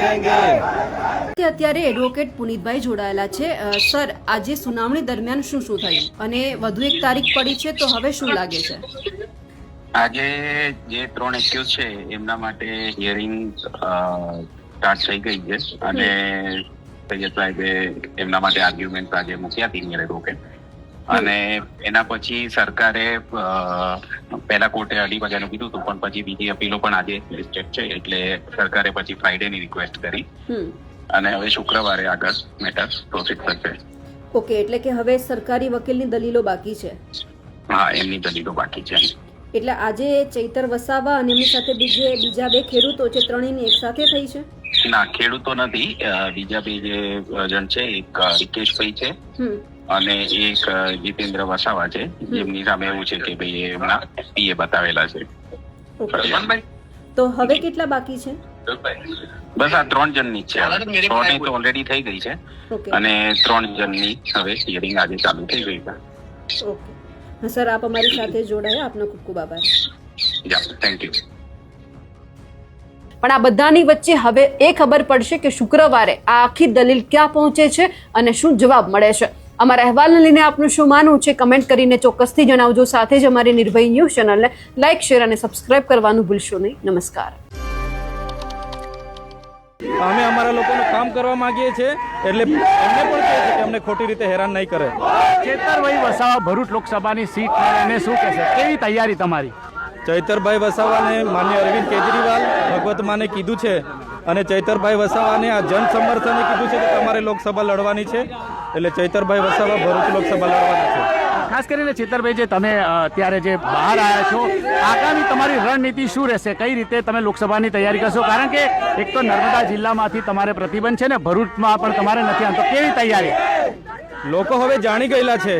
जाएंगे। અત્યારે એડવોકેટ પુનિતભાઈ જોડાયેલા છે। સર, આજે સુનાવણી દરમિયાન શું થયું અને વધુ એક તારીખ પડી છે, તો હવે શું લાગે છે? આજે જે 3 એક્યુઝ છે એમના માટે હિયરિંગ સ્ટાર્ટ થઈ ગઈ છે અને સૈયદ સાહેબે એમના માટે આર્ગ્યુમેન્ટ આજે મૂક્યા સિનિયર એડવોકેટ અને એના પછી સરકારે પહેલા કોર્ટે 2:30 વાગ્યાનું કીધું હતું, પણ પછી બીજી અપીલો પણ આજે લિસ્ટેડ છે, એટલે સરકારે પછી ફ્રાઈડેની રિક્વેસ્ટ કરી અને હવે શુક્રવારે આગળ મેટર પ્રોસીડ થશે। ઓકે, એટલે કે હવે સરકારી વકીલની દલીલો બાકી છે? હા, એમની દલીલો બાકી છે। એટલે આજે ચૈતર વસાવા અને એમની સાથે બીજા 2 ખેડૂતો છે, ત્રણેયની એક સાથે થઈ છે? ના, ખેડૂતો નથી, બીજા 2 જે જણ છે, એક રિકેશભાઈ છે અને એક જીતેન્દ્ર વસાવા છે, જેમની સામે એવું છે કે ભાઈ એમના પીએ બતાવેલા છે। તો હવે કેટલા બાકી છે? બસ આ 3 જણની છે। 6 ની તો ઓલરેડી થઈ ગઈ છે અને 3 જણની હવે હિયરિંગ આજે ચાલુ થઈ ગઈ છે। ઓકે સર, આપ અમારી સાથે જોડાયા, આપનો ખૂબ ખૂબ આભાર। Thank you. પણ આ બધાની વચ્ચે હવે એ ખબર પડશે કે શુક્રવારે આ આખી દલીલ ક્યાં પહોંચે છે અને શું જવાબ મળે છે। અમારા અહેવાલને લઈને આપનું શું માનવું છે કમેન્ટ કરીને ચોક્કસથી જણાવજો। સાથે જ અમારી નિર્ભય ન્યૂઝ ચેનલને લાઇક, શેર અને સબસ્ક્રાઇબ કરવાનું ભૂલશો નહીં। નમસ્કાર। અમે અમારા લોકોનું કામ કરવા માંગીએ છીએ, એટલે એમને પણ કહે છે કે અમને ખોટી રીતે હેરાન નહીં કરે। ચેતરભાઈ વસાવા ભરૂચ લોકસભાની સીટ એને શું કહેશે, કેવી તૈયારી તમારી? ચૈતરભાઈ વસાવાને માન્ય અરવિંદ કેજરીવાલ ભગવત માને કીધું છે અને ચૈતરભાઈ વસાવાને આ જન સમર્થને કીધું છે કે તમારે લોકસભા લડવાની છે, એટલે ચૈતરભાઈ વસાવા ભરૂચ લોકસભા લડવાના છે। ખાસ કરીને ચેતરભાઈ, જે તમે અત્યારે જે બહાર આવ્યા છો, આગામી તમારી રણનીતિ શું રહેશે? કઈ રીતે તમે લોકસભાની તૈયારી કરશો? કારણ કે એક તો નર્મદા જિલ્લામાંથી તમારે પ્રતિબંધ છે ને, ભરૂચમાં પણ તમારે નથી આવતો, કેવી તૈયારી? લોકો હવે જાણી ગયેલા છે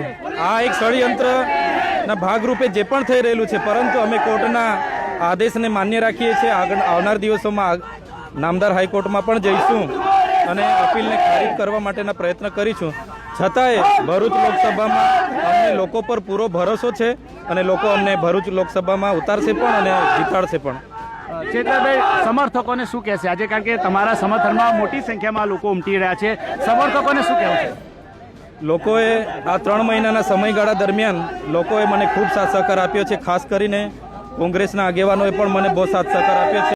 આ એક ષડયંત્રના ભાગરૂપે જે પણ થઈ રહેલું છે, પરંતુ અમે કોર્ટના આદેશને માન્ય રાખીએ છીએ। આગળ આવનાર દિવસોમાં નામદાર હાઈકોર્ટમાં પણ જઈશું અને અપીલને ખારિજ કરવા માટેના પ્રયત્ન કરીશું। છતાંય ભરૂચ લોકસભામાં અમને લોકો પર પૂરો ભરોસો છે અને લોકો અમને ભરૂચ લોકસભામાં ઉતારશે પણ અને જીતાડશે પણ। ચેતરભાઈ, સમર્થકોને શું કહેશે આજે? કારણ કે તમારા સમર્થનમાં મોટી સંખ્યામાં લોકો ઉમટી રહ્યા છે, સમર્થકોને શું કહેવું છે? લોકોએ આ 3 મહિનાના સમયગાળા દરમિયાન લોકોએ મને ખૂબ સાથ સહકાર આપ્યો છે। ખાસ કરીને કોંગ્રેસના આગેવાનોએ પણ મને બહુ સાથ સહકાર આપ્યો છે।